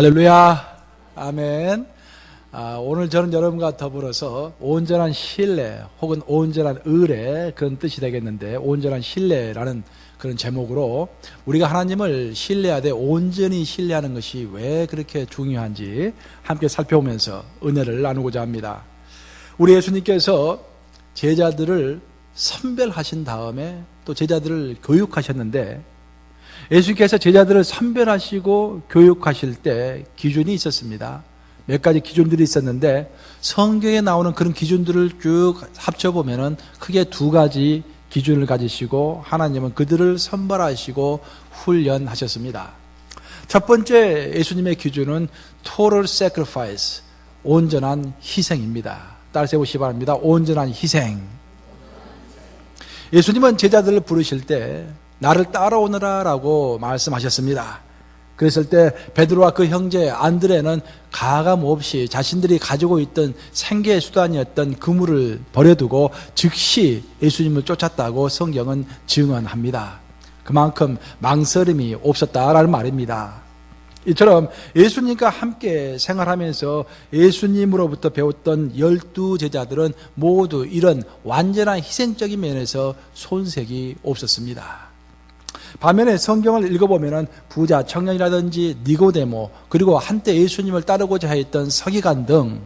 할렐루야. 아멘. 오늘 저는 여러분과 더불어서 온전한 신뢰 혹은 온전한 의뢰, 그런 뜻이 되겠는데, 온전한 신뢰라는 그런 제목으로 우리가 하나님을 신뢰하되 온전히 신뢰하는 것이 왜 그렇게 중요한지 함께 살펴보면서 은혜를 나누고자 합니다. 우리 예수님께서 제자들을 선별하신 다음에 또 제자들을 교육하셨는데, 예수님께서 제자들을 선별하시고 교육하실 때 기준이 있었습니다. 몇 가지 기준들이 있었는데, 성경에 나오는 그런 기준들을 쭉 합쳐보면 크게 두 가지 기준을 가지시고 하나님은 그들을 선발하시고 훈련하셨습니다. 첫 번째 예수님의 기준은 total sacrifice, 온전한 희생입니다. 따라서 해보시기 바랍니다. 온전한 희생. 예수님은 제자들을 부르실 때 나를 따라오너라 라고 말씀하셨습니다. 그랬을 때 베드로와 그 형제 안드레는 가감 없이 자신들이 가지고 있던 생계 수단이었던 그물을 버려두고 즉시 예수님을 쫓았다고 성경은 증언합니다. 그만큼 망설임이 없었다라는 말입니다. 이처럼 예수님과 함께 생활하면서 예수님으로부터 배웠던 12 제자들은 모두 이런 완전한 희생적인 면에서 손색이 없었습니다. 반면에 성경을 읽어보면 부자 청년이라든지 니고데모, 그리고 한때 예수님을 따르고자 했던 서기관 등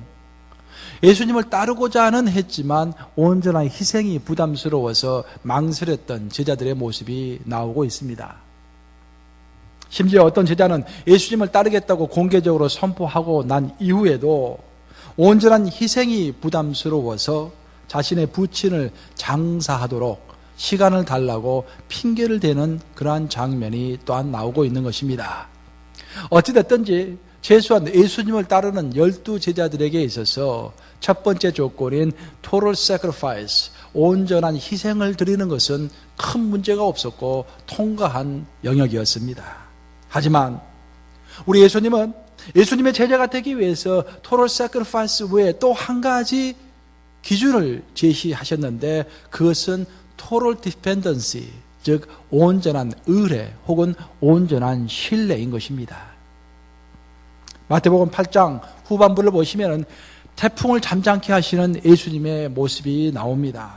예수님을 따르고자는 했지만 온전한 희생이 부담스러워서 망설였던 제자들의 모습이 나오고 있습니다. 심지어 어떤 제자는 예수님을 따르겠다고 공개적으로 선포하고 난 이후에도 온전한 희생이 부담스러워서 자신의 부친을 장사하도록 시간을 달라고 핑계를 대는 그러한 장면이 또한 나오고 있는 것입니다. 어찌됐든지 최소한 예수님을 따르는 12 제자들에게 있어서 첫 번째 조건인 total sacrifice, 온전한 희생을 드리는 것은 큰 문제가 없었고 통과한 영역이었습니다. 하지만 우리 예수님은 예수님의 제자가 되기 위해서 total sacrifice 외에 또 한 가지 기준을 제시하셨는데, 그것은 total dependency, 즉 온전한 의뢰 혹은 온전한 신뢰인 것입니다. 마태복음 8장 후반부를 보시면 태풍을 잠잠케 하시는 예수님의 모습이 나옵니다.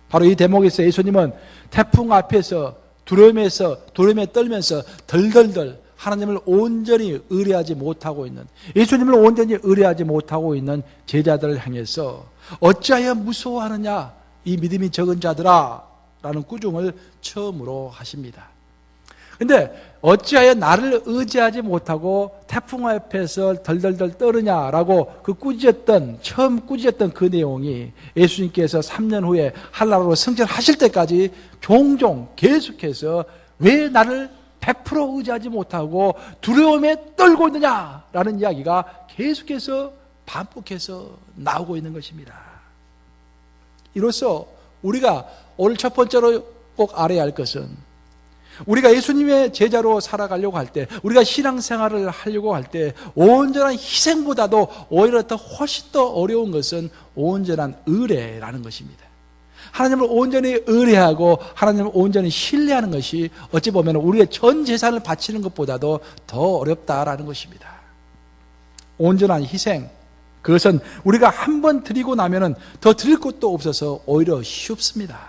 바로 이 대목에서 예수님은 태풍 앞에서 두려움에 떨면서 덜덜덜 하나님을 온전히 의뢰하지 못하고 있는, 예수님을 온전히 의뢰하지 못하고 있는 제자들을 향해서 어찌하여 무서워하느냐 이 믿음이 적은 자들아 라는 꾸중을 처음으로 하십니다. 근데 어찌하여 나를 의지하지 못하고 태풍 앞에서 덜덜덜 떠느냐라고 처음 꾸짖었던 그 내용이 예수님께서 3년 후에 한나라로 승천하실 때까지 종종 계속해서 왜 나를 100% 의지하지 못하고 두려움에 떨고 있느냐라는 이야기가 계속해서 반복해서 나오고 있는 것입니다. 이로써 우리가 오늘 첫 번째로 꼭 알아야 할 것은, 우리가 예수님의 제자로 살아가려고 할 때, 우리가 신앙생활을 하려고 할 때 온전한 희생보다도 오히려 훨씬 더 어려운 것은 온전한 의뢰라는 것입니다. 하나님을 온전히 의뢰하고 하나님을 온전히 신뢰하는 것이 어찌 보면 우리의 전 재산을 바치는 것보다도 더 어렵다라는 것입니다. 온전한 희생, 그것은 우리가 한 번 드리고 나면은 더 드릴 것도 없어서 오히려 쉽습니다.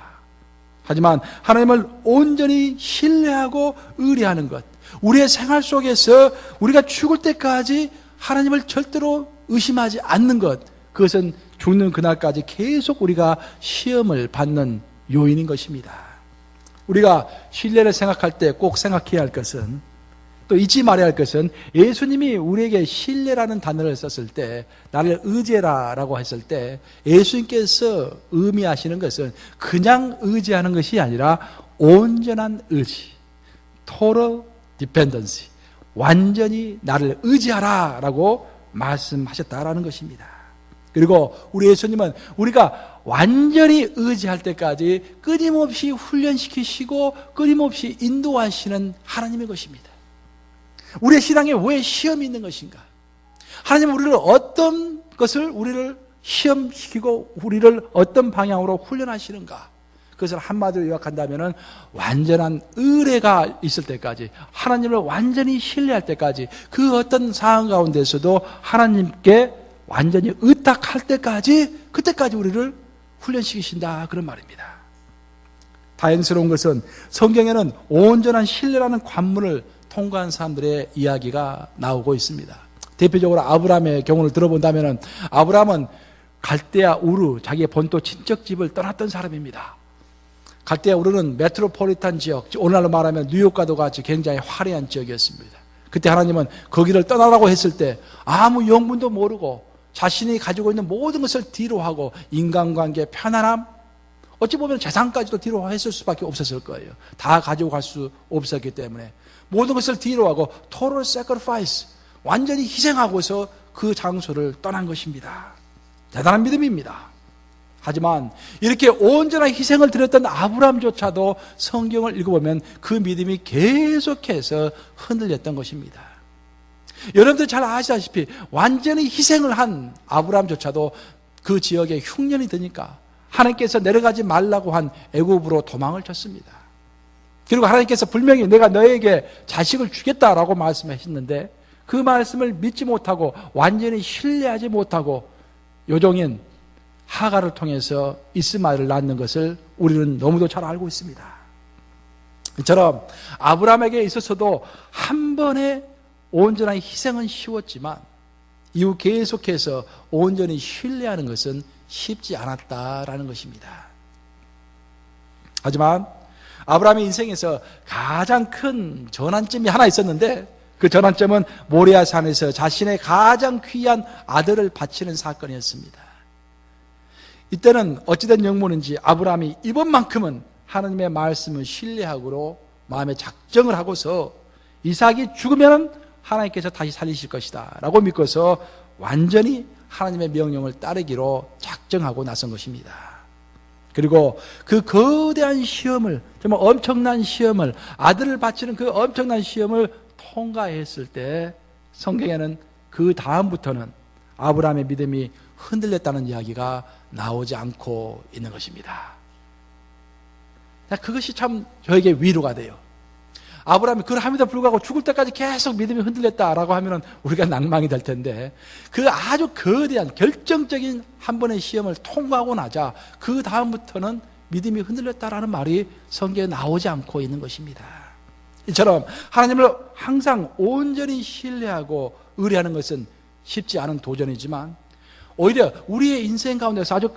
하지만 하나님을 온전히 신뢰하고 의뢰하는 것, 우리의 생활 속에서 우리가 죽을 때까지 하나님을 절대로 의심하지 않는 것, 그것은 죽는 그날까지 계속 우리가 시험을 받는 요인인 것입니다. 우리가 신뢰를 생각할 때 꼭 생각해야 할 것은, 또 잊지 말아야 할 것은, 예수님이 우리에게 신뢰라는 단어를 썼을 때, 나를 의지해라라고 했을 때 예수님께서 의미하시는 것은 그냥 의지하는 것이 아니라 온전한 의지, total dependency, 완전히 나를 의지하라라고 말씀하셨다라는 것입니다. 그리고 우리 예수님은 우리가 완전히 의지할 때까지 끊임없이 훈련시키시고 끊임없이 인도하시는 하나님의 것입니다. 우리의 신앙에 왜 시험이 있는 것인가? 하나님은 우리를 시험시키고 우리를 어떤 방향으로 훈련하시는가? 그것을 한마디로 요약한다면 완전한 의뢰가 있을 때까지, 하나님을 완전히 신뢰할 때까지, 그 어떤 상황 가운데서도 하나님께 완전히 의탁할 때까지, 그때까지 우리를 훈련시키신다, 그런 말입니다. 다행스러운 것은 성경에는 온전한 신뢰라는 관문을 통과한 사람들의 이야기가 나오고 있습니다. 대표적으로 아브라함의 경우를 들어본다면, 아브라함은 갈대아 우르, 자기의 본토 친척집을 떠났던 사람입니다. 갈대아 우르는 메트로폴리탄 지역, 오늘날로 말하면 뉴욕과도 같이 굉장히 화려한 지역이었습니다. 그때 하나님은 거기를 떠나라고 했을 때 아무 영문도 모르고 자신이 가지고 있는 모든 것을 뒤로 하고, 인간관계, 편안함, 어찌 보면 재산까지도 뒤로 했을 수밖에 없었을 거예요. 다 가지고 갈 수 없었기 때문에 모든 것을 뒤로 하고 total sacrifice, 완전히 희생하고서 그 장소를 떠난 것입니다. 대단한 믿음입니다. 하지만 이렇게 온전한 희생을 드렸던 아브라함조차도 성경을 읽어보면 그 믿음이 계속해서 흔들렸던 것입니다. 여러분들 잘 아시다시피 완전히 희생을 한 아브라함조차도 그 지역에 흉년이 드니까 하나님께서 내려가지 말라고 한 애굽으로 도망을 쳤습니다. 그리고 하나님께서 분명히 내가 너에게 자식을 주겠다라고 말씀하셨는데 그 말씀을 믿지 못하고 완전히 신뢰하지 못하고 요종인 하가를 통해서 이스마엘을 낳는 것을 우리는 너무도 잘 알고 있습니다. 이처럼 아브라함에게 있어서도 한 번의 온전한 희생은 쉬웠지만 이후 계속해서 온전히 신뢰하는 것은 쉽지 않았다라는 것입니다. 하지만 아브라함의 인생에서 가장 큰 전환점이 하나 있었는데 그 전환점은 모리아산에서 자신의 가장 귀한 아들을 바치는 사건이었습니다. 이때는 어찌된 영문인지 아브라함이 이번만큼은 하나님의 말씀을 신뢰하고 마음에 작정을 하고서 이삭이 죽으면 하나님께서 다시 살리실 것이다 라고 믿고서 완전히 하나님의 명령을 따르기로 작정하고 나선 것입니다. 그리고 그 거대한 시험을, 정말 엄청난 시험을, 아들을 바치는 그 엄청난 시험을 통과했을 때 성경에는 그 다음부터는 아브라함의 믿음이 흔들렸다는 이야기가 나오지 않고 있는 것입니다. 그것이 참 저에게 위로가 돼요. 아브라함이 그걸 함에도 불구하고 죽을 때까지 계속 믿음이 흔들렸다라고 하면 우리가 낭망이 될 텐데 그 아주 거대한 결정적인 한 번의 시험을 통과하고 나자 그 다음부터는 믿음이 흔들렸다라는 말이 성경에 나오지 않고 있는 것입니다. 이처럼 하나님을 항상 온전히 신뢰하고 의뢰하는 것은 쉽지 않은 도전이지만 오히려 우리의 인생 가운데서 아주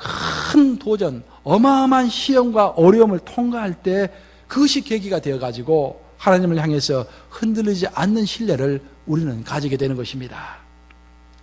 큰 도전, 어마어마한 시험과 어려움을 통과할 때 그것이 계기가 되어가지고 하나님을 향해서 흔들리지 않는 신뢰를 우리는 가지게 되는 것입니다.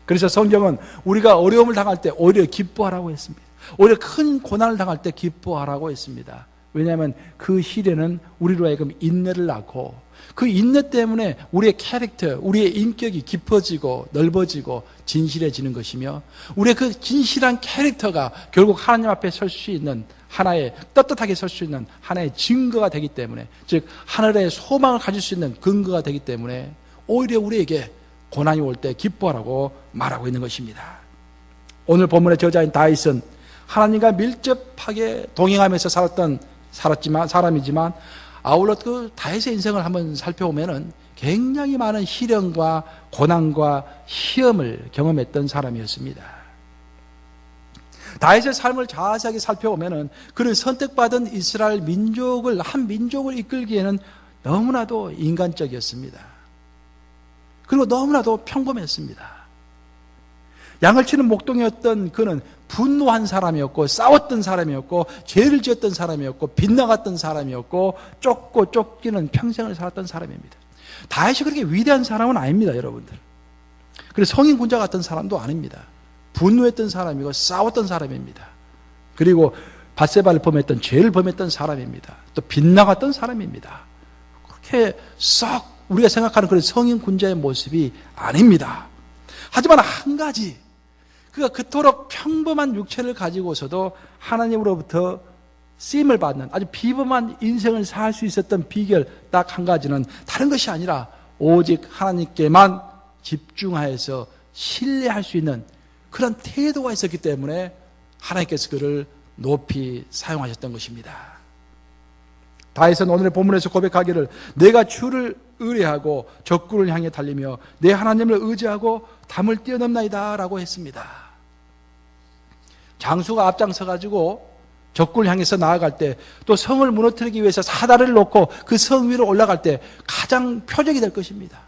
그래서 성경은 우리가 어려움을 당할 때 오히려 기뻐하라고 했습니다. 오히려 큰 고난을 당할 때 기뻐하라고 했습니다. 왜냐하면 그 시련은 우리로 하여금 인내를 낳고 그 인내 때문에 우리의 캐릭터, 우리의 인격이 깊어지고 넓어지고 진실해지는 것이며 우리의 그 진실한 캐릭터가 결국 하나님 앞에 설 수 있는 하나의 떳떳하게 설 수 있는 하나의 증거가 되기 때문에 즉 하늘의 소망을 가질 수 있는 근거가 되기 때문에 오히려 우리에게 고난이 올 때 기뻐하라고 말하고 있는 것입니다. 오늘 본문의 저자인 다윗은 하나님과 밀접하게 동행하면서 살았지만 사람이지만 아울러 그 다윗의 인생을 한번 살펴보면은 굉장히 많은 시련과 고난과 시험을 경험했던 사람이었습니다. 다윗의 삶을 자세하게 살펴보면은 그는 선택받은 이스라엘 민족을 한 민족을 이끌기에는 너무나도 인간적이었습니다. 그리고 너무나도 평범했습니다. 양을 치는 목동이었던 그는 분노한 사람이었고 싸웠던 사람이었고 죄를 지었던 사람이었고 빗나갔던 사람이었고 쫓고 쫓기는 평생을 살았던 사람입니다. 다윗이 그렇게 위대한 사람은 아닙니다, 여러분들. 그래서 성인 군자 같은 사람도 아닙니다. 분노했던 사람이고 싸웠던 사람입니다. 그리고 밧세바를 범했던 죄를 범했던 사람입니다. 또 빗나갔던 사람입니다. 그렇게 썩 우리가 생각하는 그런 성인 군자의 모습이 아닙니다. 하지만 한 가지 그가 그토록 평범한 육체를 가지고서도 하나님으로부터 쓰임을 받는 아주 비범한 인생을 살 수 있었던 비결 딱 한 가지는 다른 것이 아니라 오직 하나님께만 집중하여서 신뢰할 수 있는 그런 태도가 있었기 때문에 하나님께서 그를 높이 사용하셨던 것입니다. 다윗은 오늘의 본문에서 고백하기를 내가 주를 의뢰하고 적군을 향해 달리며 내 하나님을 의지하고 담을 뛰어넘나이다 라고 했습니다. 장수가 앞장서 가지고 적군을 향해서 나아갈 때, 또 성을 무너뜨리기 위해서 사다리를 놓고 그 성 위로 올라갈 때 가장 표적이 될 것입니다.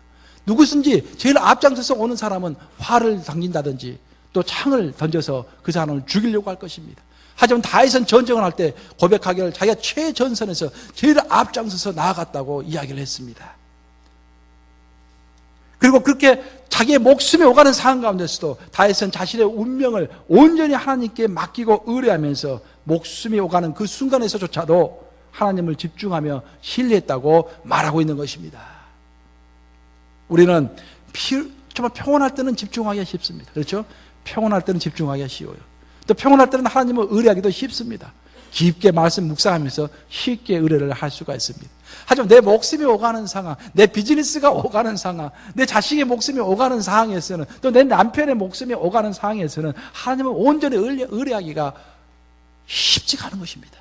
누구든지 제일 앞장서서 오는 사람은 활을 당긴다든지 또 창을 던져서 그 사람을 죽이려고 할 것입니다. 하지만 다윗은 전쟁을 할 때 고백하기를 자기가 최전선에서 제일 앞장서서 나아갔다고 이야기를 했습니다. 그리고 그렇게 자기의 목숨이 오가는 상황 가운데서도 다윗은 자신의 운명을 온전히 하나님께 맡기고 의뢰하면서 목숨이 오가는 그 순간에서조차도 하나님을 집중하며 신뢰했다고 말하고 있는 것입니다. 우리는 정말 평온할 때는 집중하기가 쉽습니다. 그렇죠? 평온할 때는 집중하기가 쉬워요. 또 평온할 때는 하나님을 의뢰하기도 쉽습니다. 깊게 말씀 묵상하면서 쉽게 의뢰를 할 수가 있습니다. 하지만 내 목숨이 오가는 상황, 내 비즈니스가 오가는 상황, 내 자식의 목숨이 오가는 상황에서는, 또 내 남편의 목숨이 오가는 상황에서는 하나님을 온전히 의뢰하기가 쉽지가 않은 것입니다.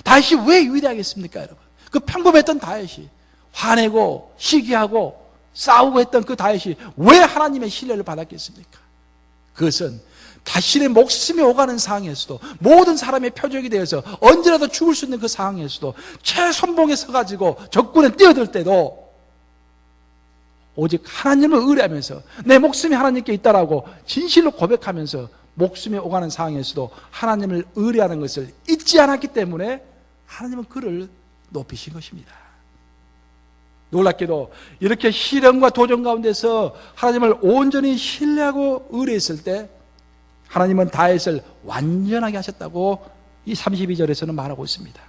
다윗이 왜 위대하겠습니까, 여러분? 그 평범했던 다윗이, 화내고 시기하고 싸우고 했던 그 다윗이 왜 하나님의 신뢰를 받았겠습니까? 그것은 자신의 목숨이 오가는 상황에서도, 모든 사람의 표적이 되어서 언제라도 죽을 수 있는 그 상황에서도, 최선봉에 서가지고 적군에 뛰어들 때도 오직 하나님을 의뢰하면서 내 목숨이 하나님께 있다라고 진실로 고백하면서 목숨이 오가는 상황에서도 하나님을 의뢰하는 것을 잊지 않았기 때문에 하나님은 그를 높이신 것입니다. 놀랍게도 이렇게 시련과 도전 가운데서 하나님을 온전히 신뢰하고 의뢰했을 때 하나님은 다윗을 완전하게 하셨다고 이 32절에서는 말하고 있습니다.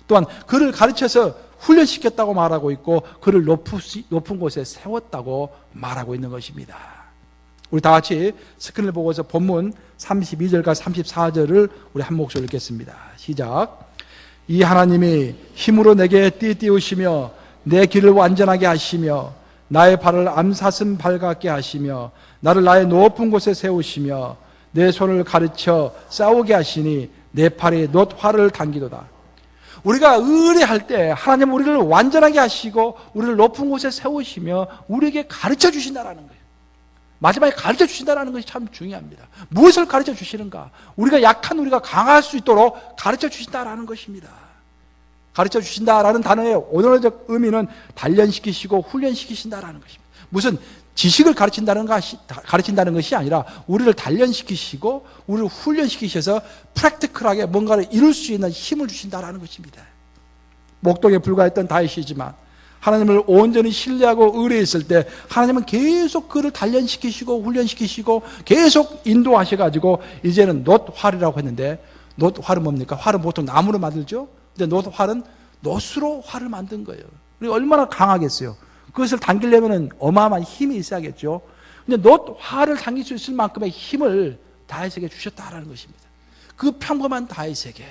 또한 그를 가르쳐서 훈련시켰다고 말하고 있고 그를 높은 곳에 세웠다고 말하고 있는 것입니다. 우리 다 같이 스크린을 보고서 본문 32절과 34절을 우리 한 목소리로 읽겠습니다. 시작. 이 하나님이 힘으로 내게 띠띠우시며 내 길을 완전하게 하시며 나의 발을 암사슴 발 같게 하시며 나를 나의 높은 곳에 세우시며 내 손을 가르쳐 싸우게 하시니 내 팔이 놋활을 당기도다. 우리가 의뢰할 때 하나님 우리를 완전하게 하시고 우리를 높은 곳에 세우시며 우리에게 가르쳐 주신다라는 거예요. 마지막에 가르쳐 주신다라는 것이 참 중요합니다. 무엇을 가르쳐 주시는가? 우리가 약한 우리가 강할 수 있도록 가르쳐 주신다라는 것입니다. 가르쳐 주신다라는 단어의 언어적 의미는 단련시키시고 훈련시키신다라는 것입니다. 무슨 지식을 가르친다는 것이 아니라 우리를 단련시키시고 우리를 훈련시키셔서 프랙티컬하게 뭔가를 이룰 수 있는 힘을 주신다라는 것입니다. 목동에 불과했던 다윗이지만 하나님을 온전히 신뢰하고 의뢰했을 때 하나님은 계속 그를 단련시키시고 훈련시키시고 계속 인도하셔가지고 이제는 놋활이라고 했는데, 놋활은 뭡니까? 활은 보통 나무로 만들죠? 근데 놋활은 놋으로 활을 만든 거예요. 얼마나 강하겠어요? 그것을 당기려면 어마어마한 힘이 있어야겠죠. 근데 놋활을 당길 수 있을 만큼의 힘을 다윗에게 주셨다라는 것입니다. 그 평범한 다윗에게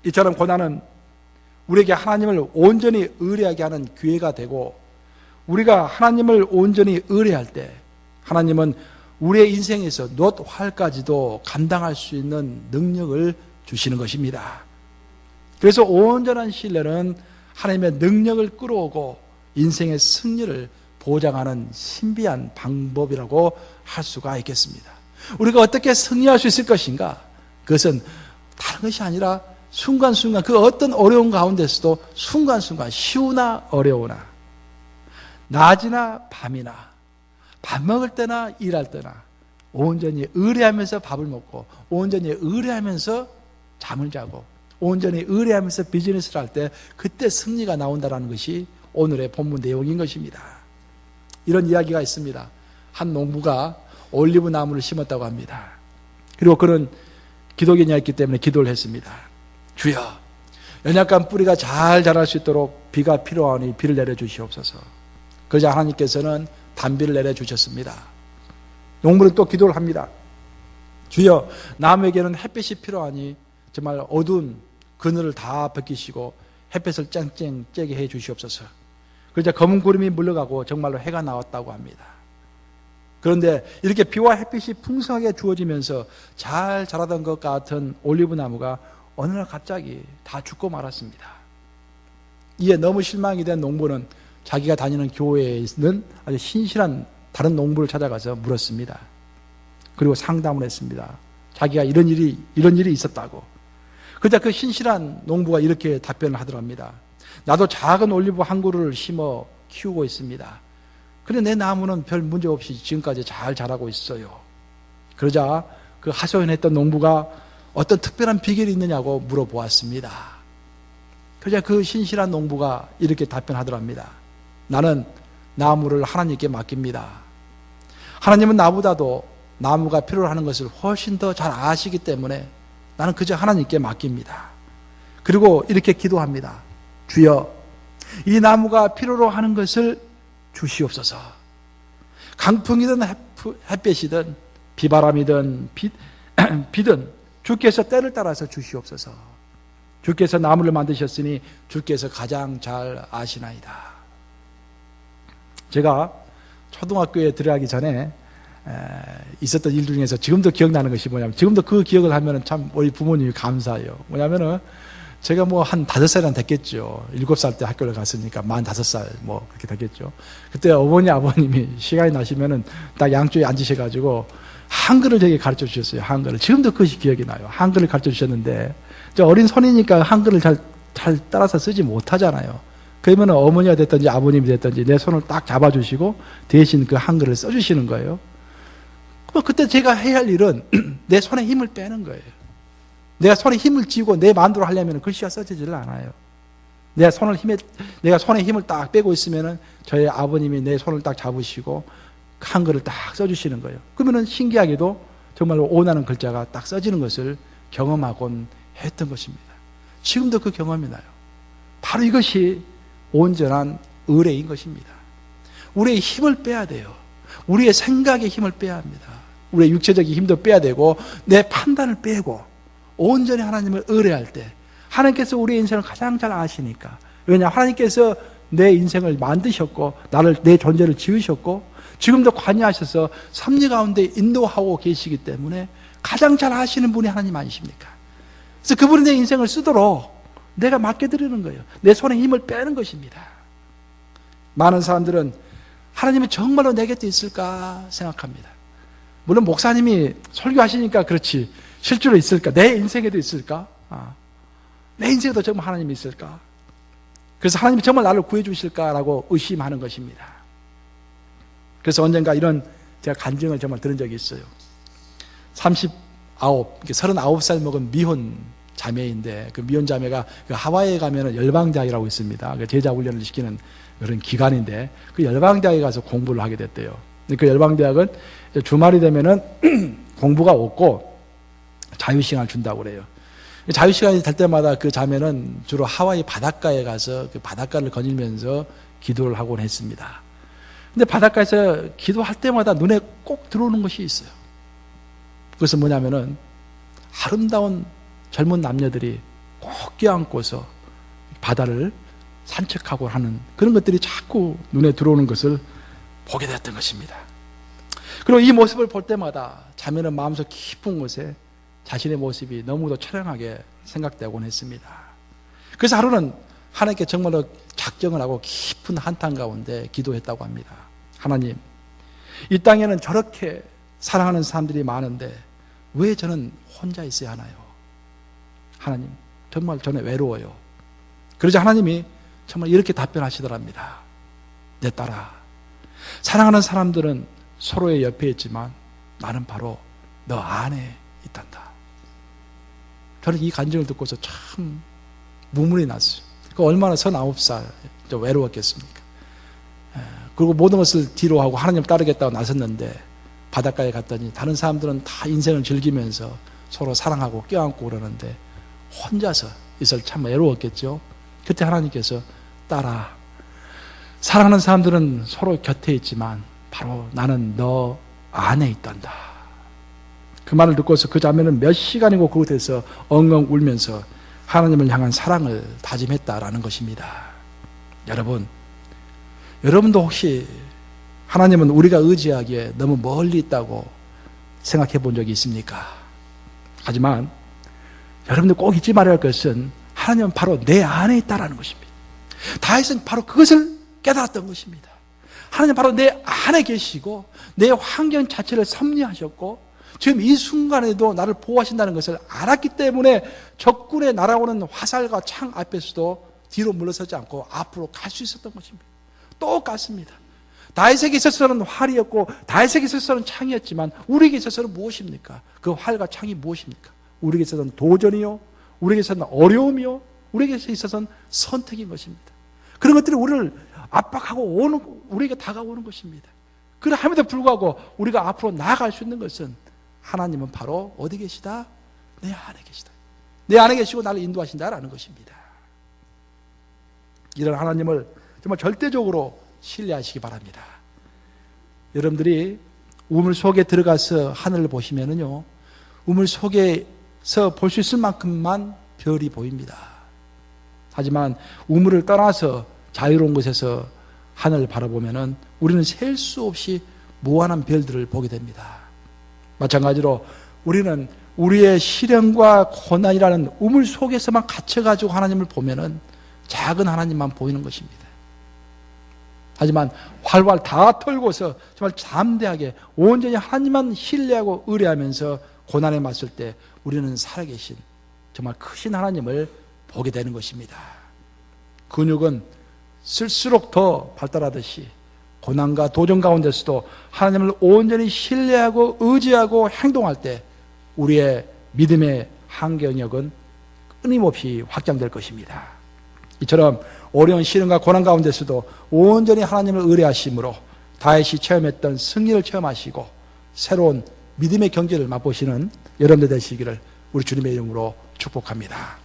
이처럼 고난은 우리에게 하나님을 온전히 의뢰하게 하는 기회가 되고, 우리가 하나님을 온전히 의뢰할 때 하나님은 우리의 인생에서 놋활까지도 감당할 수 있는 능력을 주시는 것입니다. 그래서 온전한 신뢰는 하나님의 능력을 끌어오고 인생의 승리를 보장하는 신비한 방법이라고 할 수가 있겠습니다. 우리가 어떻게 승리할 수 있을 것인가? 그것은 다른 것이 아니라 순간순간 그 어떤 어려운 가운데서도 순간순간 쉬우나 어려우나 낮이나 밤이나 밥 먹을 때나 일할 때나 온전히 의뢰하면서 밥을 먹고 온전히 의뢰하면서 잠을 자고 온전히 의뢰하면서 비즈니스를 할 때 그때 승리가 나온다는 것이 오늘의 본문 내용인 것입니다. 이런 이야기가 있습니다. 한 농부가 올리브 나무를 심었다고 합니다. 그리고 그는 기독인이었기 때문에 기도를 했습니다. 주여, 연약한 뿌리가 잘 자랄 수 있도록 비가 필요하니 비를 내려주시옵소서. 그러자 하나님께서는 단비를 내려주셨습니다. 농부는 또 기도를 합니다. 주여, 나무에게는 햇빛이 필요하니 정말 어두운 그늘을 다 벗기시고 햇빛을 쨍쨍 쬐게 해 주시옵소서. 그러자 검은 구름이 물러가고 정말로 해가 나왔다고 합니다. 그런데 이렇게 비와 햇빛이 풍성하게 주어지면서 잘 자라던 것 같은 올리브 나무가 어느 날 갑자기 다 죽고 말았습니다. 이에 너무 실망이 된 농부는 자기가 다니는 교회에 있는 아주 신실한 다른 농부를 찾아가서 물었습니다. 그리고 상담을 했습니다. 자기가 이런 일이 있었다고. 그러자 그 신실한 농부가 이렇게 답변을 하더랍니다. 나도 작은 올리브 한 그루를 심어 키우고 있습니다. 그런데 내 나무는 별 문제 없이 지금까지 잘 자라고 있어요. 그러자 그 하소연했던 농부가 어떤 특별한 비결이 있느냐고 물어보았습니다. 그러자 그 신실한 농부가 이렇게 답변하더랍니다. 나는 나무를 하나님께 맡깁니다. 하나님은 나보다도 나무가 필요로 하는 것을 훨씬 더 잘 아시기 때문에 나는 그저 하나님께 맡깁니다. 그리고 이렇게 기도합니다. 주여, 이 나무가 필요로 하는 것을 주시옵소서. 강풍이든 햇볕이든 비바람이든 비든 주께서 때를 따라서 주시옵소서. 주께서 나무를 만드셨으니 주께서 가장 잘 아시나이다. 제가 초등학교에 들어가기 전에 있었던 일 중에서 지금도 기억나는 것이 뭐냐면, 지금도 그 기억을 하면 참 우리 부모님이 감사해요. 뭐냐면은 제가 뭐 한 5살이나 됐겠죠. 7살 때 학교를 갔으니까 45살 뭐 그렇게 됐겠죠. 그때 어머니 아버님이 시간이 나시면은 딱 양쪽에 앉으셔가지고 한글을 되게 가르쳐 주셨어요. 한글을. 지금도 그것이 기억이 나요. 한글을 가르쳐 주셨는데 저 어린 손이니까 한글을 잘 따라서 쓰지 못하잖아요. 그러면 어머니가 됐든지 아버님이 됐든지 내 손을 딱 잡아주시고 대신 그 한글을 써주시는 거예요. 그때 제가 해야 할 일은 내 손에 힘을 빼는 거예요. 내가 손에 힘을 쥐고 내 마음대로 하려면 글씨가 써지질 않아요. 내가 손에 힘을 딱 빼고 있으면 저희 아버님이 내 손을 딱 잡으시고 한글을 딱 써주시는 거예요. 그러면 신기하게도 정말로 원하는 글자가 딱 써지는 것을 경험하곤 했던 것입니다. 지금도 그 경험이 나요. 바로 이것이 온전한 의뢰인 것입니다. 우리의 힘을 빼야 돼요. 우리의 생각의 힘을 빼야 합니다. 우리의 육체적인 힘도 빼야 되고 내 판단을 빼고 온전히 하나님을 의뢰할 때 하나님께서 우리의 인생을 가장 잘 아시니까. 왜냐하면 하나님께서 내 인생을 만드셨고 내 존재를 지으셨고 지금도 관여하셔서 섭리 가운데 인도하고 계시기 때문에 가장 잘 아시는 분이 하나님 아니십니까? 그래서 그분이 내 인생을 쓰도록 내가 맡겨드리는 거예요. 내 손에 힘을 빼는 것입니다. 많은 사람들은 하나님이 정말로 내 곁에 있을까 생각합니다. 물론 목사님이 설교하시니까 그렇지 실제로 있을까? 내 인생에도 있을까? 내 인생에도 정말 하나님이 있을까? 그래서 하나님이 정말 나를 구해 주실까라고 의심하는 것입니다. 그래서 언젠가 이런 제가 간증을 정말 들은 적이 있어요. 39살 먹은 미혼 자매인데 그 미혼 자매가 그 하와이에 가면은 열방대학이라고 있습니다. 그 제자 훈련을 시키는 그런 기관인데 그 열방대학에 가서 공부를 하게 됐대요. 그 열방대학은 주말이 되면은 공부가 없고 자유시간을 준다고 그래요. 자유시간이 될 때마다 그 자매는 주로 하와이 바닷가에 가서 그 바닷가를 거닐면서 기도를 하곤 했습니다. 근데 바닷가에서 기도할 때마다 눈에 꼭 들어오는 것이 있어요. 그것은 뭐냐면은 아름다운 젊은 남녀들이 꼭 껴안고서 바다를 산책하고 하는 그런 것들이 자꾸 눈에 들어오는 것을 보게 되었던 것입니다. 그리고 이 모습을 볼 때마다 자매는 마음속 깊은 곳에 자신의 모습이 너무도 처량하게 생각되곤 했습니다. 그래서 하루는 하나님께 정말로 작정을 하고 깊은 한탄 가운데 기도했다고 합니다. 하나님, 이 땅에는 저렇게 사랑하는 사람들이 많은데 왜 저는 혼자 있어야 하나요? 하나님, 정말 저는 외로워요. 그러자 하나님이 정말 이렇게 답변하시더랍니다. 내 딸아, 사랑하는 사람들은 서로의 옆에 있지만 나는 바로 너 안에 있단다. 저는 이 간증을 듣고서 참 눈물이 났어요. 그 얼마나 39살 외로웠겠습니까? 그리고 모든 것을 뒤로 하고 하나님 따르겠다고 나섰는데 바닷가에 갔더니 다른 사람들은 다 인생을 즐기면서 서로 사랑하고 껴안고 그러는데 혼자서 있을 참 외로웠겠죠. 그때 하나님께서 딸아, 사랑하는 사람들은 서로 곁에 있지만 바로 나는 너 안에 있단다. 그 말을 듣고서 그 자매는 몇 시간이고 그곳에서 엉엉 울면서 하나님을 향한 사랑을 다짐했다라는 것입니다. 여러분도 혹시 하나님은 우리가 의지하기에 너무 멀리 있다고 생각해 본 적이 있습니까? 하지만 여러분들 꼭 잊지 말아야 할 것은 하나님은 바로 내 안에 있다라는 것입니다. 다윗은 바로 그것을 깨달았던 것입니다. 하나님 바로 내 안에 계시고 내 환경 자체를 섭리하셨고 지금 이 순간에도 나를 보호하신다는 것을 알았기 때문에 적군의 날아오는 화살과 창 앞에서도 뒤로 물러서지 않고 앞으로 갈 수 있었던 것입니다. 똑같습니다. 다윗에게 있어서는 활이었고 다윗에게 있어서는 창이었지만 우리에게 있어서는 무엇입니까? 그 활과 창이 무엇입니까? 우리에게 있어서는 도전이요, 우리에게 있어서는 어려움이요, 우리에게 있어서는 선택인 것입니다. 그런 것들이 우리를 압박하고 우리에게 다가오는 것입니다. 그럼에도 불구하고 우리가 앞으로 나아갈 수 있는 것은 하나님은 바로 어디 계시다? 내 안에 계시다. 내 안에 계시고 나를 인도하신다라는 것입니다. 이런 하나님을 정말 절대적으로 신뢰하시기 바랍니다. 여러분들이 우물 속에 들어가서 하늘을 보시면은요, 우물 속에서 볼 수 있을 만큼만 별이 보입니다. 하지만 우물을 떠나서 자유로운 곳에서 하늘을 바라보면은 우리는 셀 수 없이 무한한 별들을 보게 됩니다. 마찬가지로 우리는 우리의 시련과 고난이라는 우물 속에서만 갇혀가지고 하나님을 보면은 작은 하나님만 보이는 것입니다. 하지만 활활 다 털고서 정말 담대하게 온전히 하나님만 신뢰하고 의뢰하면서 고난에 맞설 때 우리는 살아계신 정말 크신 하나님을 보게 되는 것입니다. 근육은 쓸수록 더 발달하듯이 고난과 도전 가운데서도 하나님을 온전히 신뢰하고 의지하고 행동할 때 우리의 믿음의 한경역은 끊임없이 확장될 것입니다. 이처럼 어려운 시련과 고난 가운데서도 온전히 하나님을 의뢰하심으로 다윗이 체험했던 승리를 체험하시고 새로운 믿음의 경지를 맛보시는 여러분들 되시기를 우리 주님의 이름으로 축복합니다.